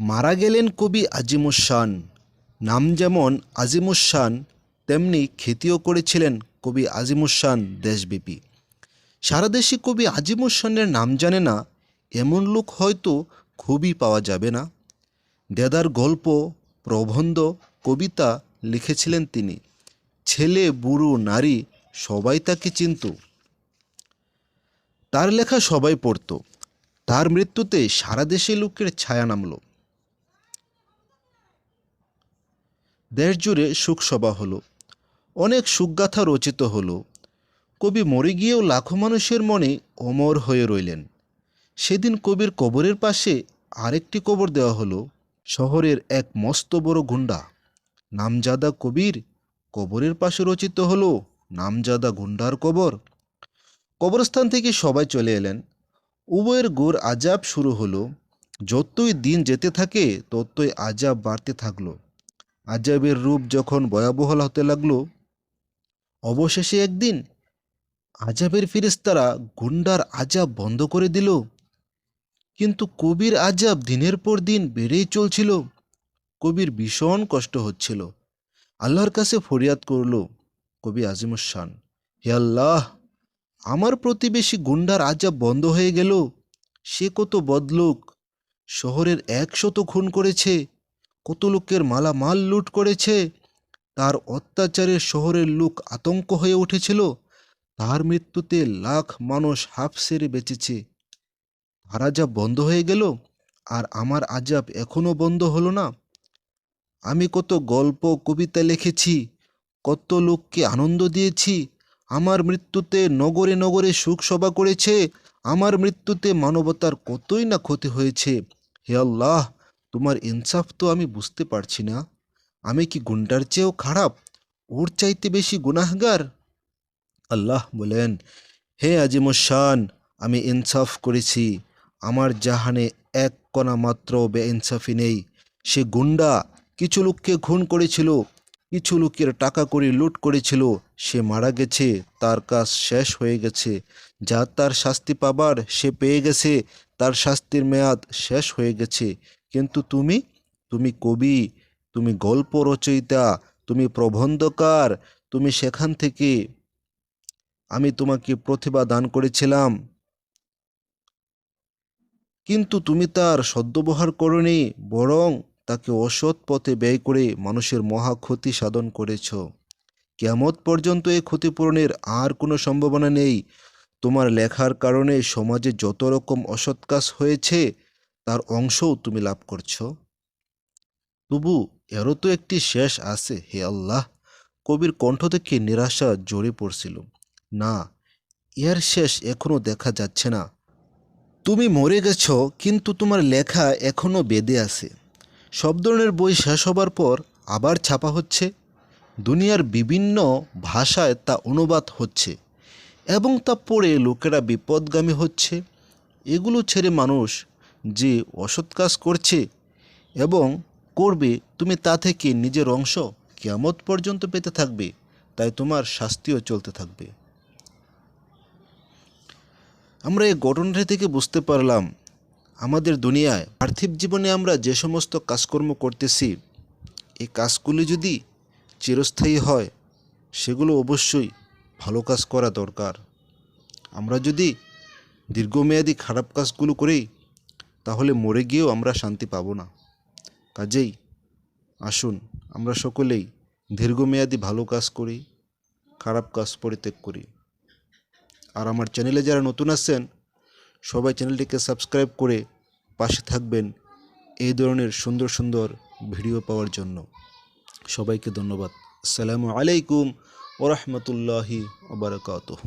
মারা গেলেন কবি আজিমুস শান। নাম যেমন আজিমুস শান, তেমনি খ্যাতিও করেছিলেন কবি আজিমুস শান দেশব্যাপী। সারা দেশে কবি আজিমুস শানের নাম জানে না এমন লোক হয়তো খুবই পাওয়া যাবে না। দেদার গল্প, প্রবন্ধ, কবিতা লিখেছিলেন তিনি। ছেলে, বুড়ো, নারী সবাই তাকে চিনত। তার লেখা সবাই পড়ত। তার মৃত্যুতে সারা দেশে লোকের ছায়া নামল। দেশ জুড়ে শোকসভা হলো, অনেক শোকগাথা রচিত হলো। কবি মরে গিয়েও লাখো মানুষের মনে অমর হয়ে রইলেন। সেদিন কবির কবরের পাশে আরেকটি কবর দেওয়া হলো। শহরের এক মস্ত বড় গুন্ডা, নামজাদা কবির কবরের পাশে রচিত হলো নামজাদা গুন্ডার কবর। কবরস্থান থেকে সবাই চলে এলেন। উভয়ের ঘোর আজাব শুরু হলো। যতই দিন যেতে থাকে ততই আজাব বাড়তে থাকলো। আজাবের রূপ যখন ভয়াবহ হতে লাগলো, অবশেষে একদিন আজাবের ফেরেশতারা গুন্ডার আজাব বন্ধ করে দিল। কিন্তু কবির আজাব দিনের পর দিন বেড়েই চলছিল। কবির ভীষণ কষ্ট হচ্ছিল। আল্লাহর কাছে ফরিয়াদ করল কবি আজিমুস শান, হে আল্লাহ, আমার প্রতিবেশী গুন্ডার আজাব বন্ধ হয়ে গেল। সে কত বদলোক, শহরের 100 খুন করেছে, কত লোকের মালামাল লুট করেছে। তার অত্যাচারে শহরের লোক আতঙ্ক হয়ে উঠেছিল। তার মৃত্যুতে লাখ মানুষ হাঁফ ছেড়ে বেঁচেছে। তার আজাব বন্ধ হয়ে গেল, আর আমার আজাব এখনো বন্ধ হলো না। আমি কত গল্প, কবিতা লিখেছি, কত লোককে আনন্দ দিয়েছি। আমার মৃত্যুতে নগরে নগরে শোকসভা করেছে। আমার মৃত্যুতে মানবতার কতই না ক্ষতি হয়েছে। হে আল্লাহ, তোমার ইনসাফ তো আমি বুঝতে পারছি না। আমি কি গুন্ডার চেয়েও খারাপ, ওর চাইতে বেশি গুনাহগার? আল্লাহ বলেন, হে আজিমুস শান, আমি ইনসাফ করেছি। আমার জাহানে এক কণা মাত্র বেইনসাফি নেই। সে গুন্ডা কিছু লোককে খুন করেছিল, কিছু লোকের টাকা কড়ি লুট করেছিল। সে মারা গেছে, তার কাজ শেষ হয়ে গেছে। যা তার শাস্তি পাবার সে পেয়ে গেছে, তার শাস্তির মেয়াদ শেষ হয়ে গেছে। কিন্তু তুমি, তুমি কবি, তুমি গল্প রচয়িতা, তুমি প্রবন্ধকার, তুমি সেখান থেকে আমি তোমাকে প্রতিভা দান করেছিলাম, কিন্তু তুমি তার সদ্ব্যবহার করনি, বরং তাকে অসৎ পথে ব্যয় করে মানুষের মহা ক্ষতি সাধন করেছ। কিয়ামত পর্যন্ত এই ক্ষতিপূরণের আর কোনো সম্ভাবনা নেই। তোমার লেখার কারণে সমাজে যত রকম অসৎ কাজ হয়েছে তার অংশও তুমি লাভ করছো। তবু এরও তো একটি শেষ আছে, হে আল্লাহ। কবির কণ্ঠ থেকে নিরাশা জড়ে পড়ছিল। না, এর শেষ এখনো দেখা যাচ্ছে না। তুমি মরে গেছ, কিন্তু তোমার লেখা এখনো বেদে আছে। সব ধরনের বই শেষ হবার পর আবার ছাপা হচ্ছে। দুনিয়ার বিভিন্ন ভাষায় তা অনুবাদ হচ্ছে এবং তা পড়ে লোকেরা বিপদগামী হচ্ছে। এগুলো ছেড়ে মানুষ যে অসৎ কাজ করছে এবং করবে, তুমি তা থেকে নিজের অংশ কিয়ামত পর্যন্ত পেতে থাকবে। তাই তোমার শাস্তিও চলতে থাকবে। আমরা এই ঘটনাটি থেকে বুঝতে পারলাম, আমাদের দুনিয়ায় পার্থিব জীবনে আমরা যে সমস্ত কাজকর্ম করতেছি, এই কাজগুলি যদি চিরস্থায়ী হয়, সেগুলো অবশ্যই ভালো কাজ করা দরকার। আমরা যদি দীর্ঘমেয়াদী খারাপ কাজগুলো করি, তাহলে মরে গিয়েও আমরা শান্তি পাব না। কাজেই আসুন আমরা সকলেই দীর্ঘমেয়াদী ভালো কাজ করি, খারাপ কাজ পরিত্যাগ করি। আর আমার চ্যানেলে যারা নতুন আছেন, সবাই চ্যানেলটিকে সাবস্ক্রাইব করে পাশে থাকবেন এই ধরনের সুন্দর সুন্দর ভিডিও পাওয়ার জন্য। সবাইকে ধন্যবাদ। আসসালামু আলাইকুম ওয়া রাহমাতুল্লাহি ওয়া বারাকাতুহু।